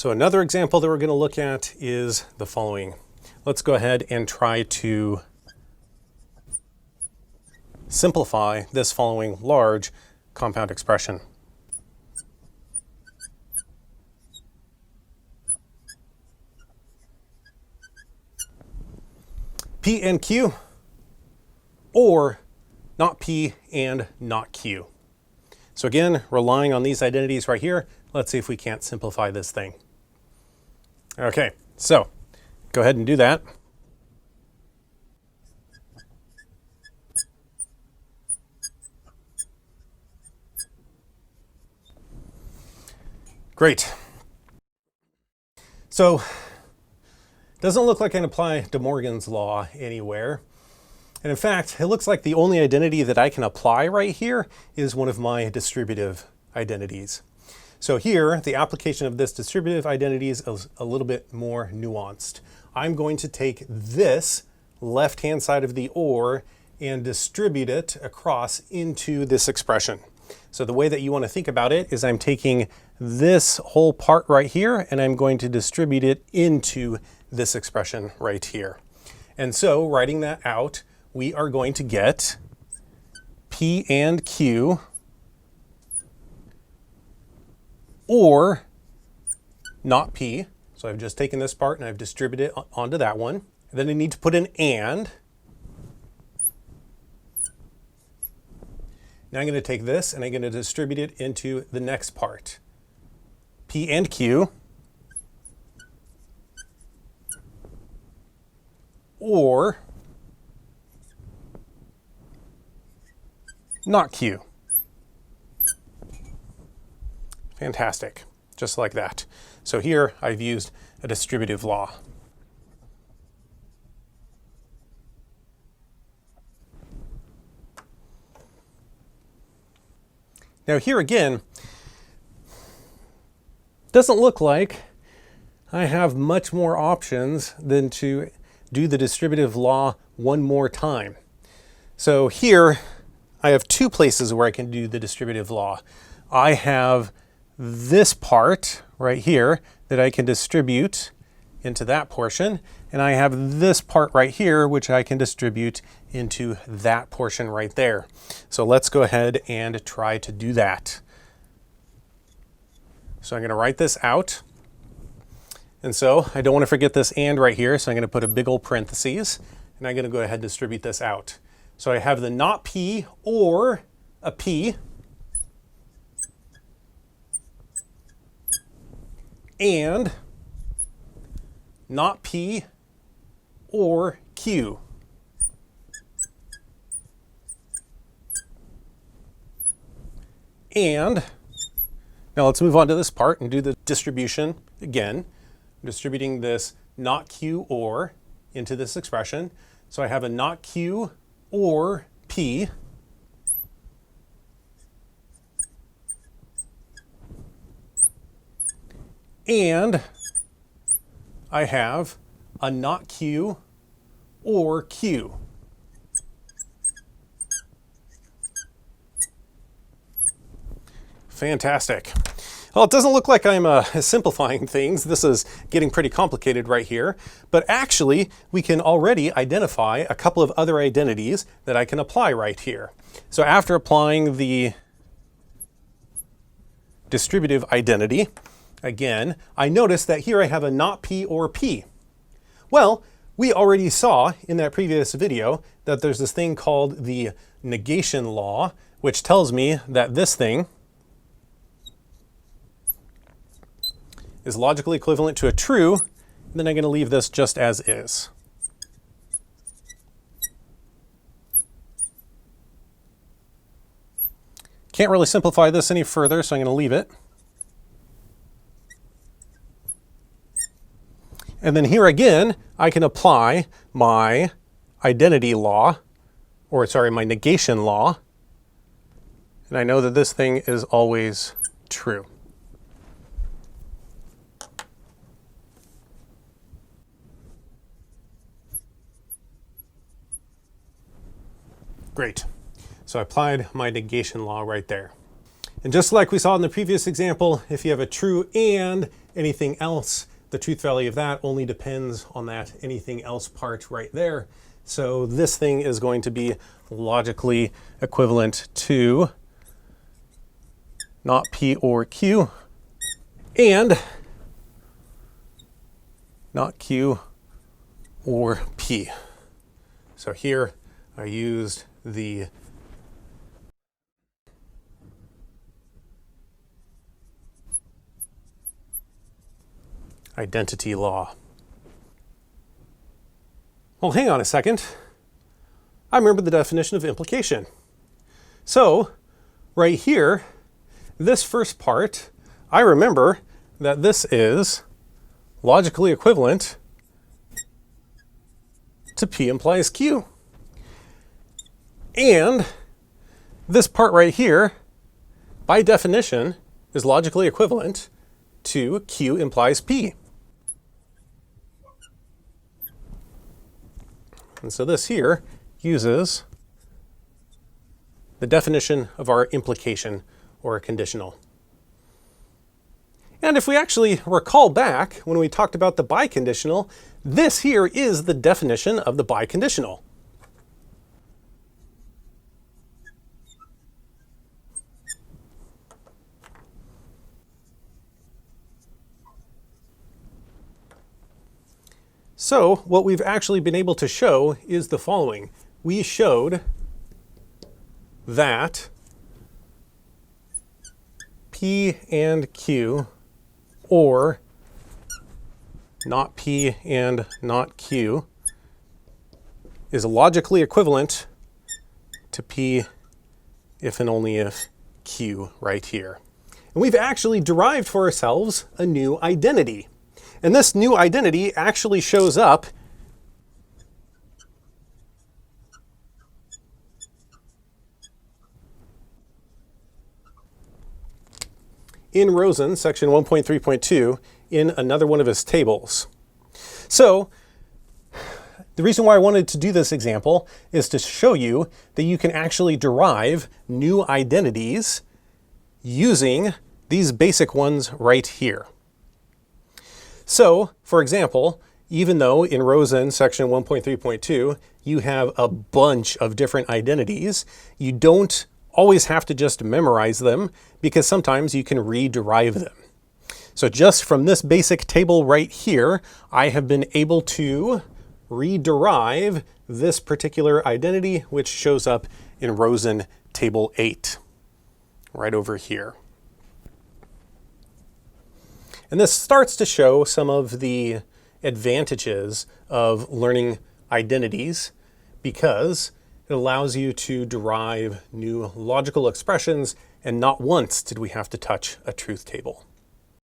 So another example that we're going to look at is the following. Let's go ahead and try to simplify this following large compound expression. P and Q, or not P and not Q. So again, relying on these identities right here, let's see if we can't simplify this thing. Okay, so go ahead and do that. Great. So, doesn't look like I can apply De Morgan's law anywhere. And in fact, it looks like the only identity that I can apply right here is one of my distributive identities. So here, the application of this distributive identity is a little bit more nuanced. I'm going to take this left-hand side of the OR and distribute it across into this expression. So the way that you want to think about it is I'm taking this whole part right here and I'm going to distribute it into this expression right here. And so writing that out, we are going to get P and Q, or not P. So I've just taken this part and I've distributed it onto that one. And then I need to put an and. Now I'm going to take this and I'm going to distribute it into the next part. P and Q, or not Q. Fantastic, just like that. So here I've used a distributive law. Now here again, doesn't look like I have much more options than to do the distributive law one more time. So here I have two places where I can do the distributive law. I have this part right here that I can distribute into that portion, and I have this part right here which I can distribute into that portion right there. So let's go ahead and try to do that. So I'm going to write this out. And so I don't want to forget this and right here, so I'm going to put a big old parentheses, and I'm going to go ahead and distribute this out. So I have the not P or a P, and not P or Q. And now let's move on to this part and do the distribution again. I'm distributing this not Q or into this expression. So I have a not Q or P, and I have a not Q or Q. Fantastic. Well, it doesn't look like I'm simplifying things. This is getting pretty complicated right here. But actually, we can already identify a couple of other identities that I can apply right here. So after applying the distributive identity, again, I notice that here I have a not P or P. Well, we already saw in that previous video that there's this thing called the negation law, which tells me that this thing is logically equivalent to a true, and then I'm going to leave this just as is. Can't really simplify this any further, so I'm going to leave it. And then here again, I can apply my identity law, or sorry, my negation law, and I know that this thing is always true. Great. So I applied my negation law right there. And just like we saw in the previous example, if you have a true and anything else, the truth value of that only depends on that anything else part right there. So this thing is going to be logically equivalent to not P or Q, and not Q or P. So here I used the identity law. Well, hang on a second. I remember the definition of implication. So right here, this first part, I remember that this is logically equivalent to P implies Q. And this part right here, by definition, is logically equivalent to Q implies P. And so this here uses the definition of our implication or a conditional. And if we actually recall back when we talked about the biconditional, this here is the definition of the biconditional. So what we've actually been able to show is the following. We showed that P and Q, or not P and not Q, is logically equivalent to P if and only if Q right here. And we've actually derived for ourselves a new identity. And this new identity actually shows up in Rosen, section 1.3.2, in another one of his tables. So the reason why I wanted to do this example is to show you that you can actually derive new identities using these basic ones right here. So, for example, even though in Rosen section 1.3.2 you have a bunch of different identities, you don't always have to just memorize them, because sometimes you can rederive them. So just from this basic table right here, I have been able to rederive this particular identity, which shows up in Rosen table 8, right over here. And this starts to show some of the advantages of learning identities, because it allows you to derive new logical expressions, and not once did we have to touch a truth table.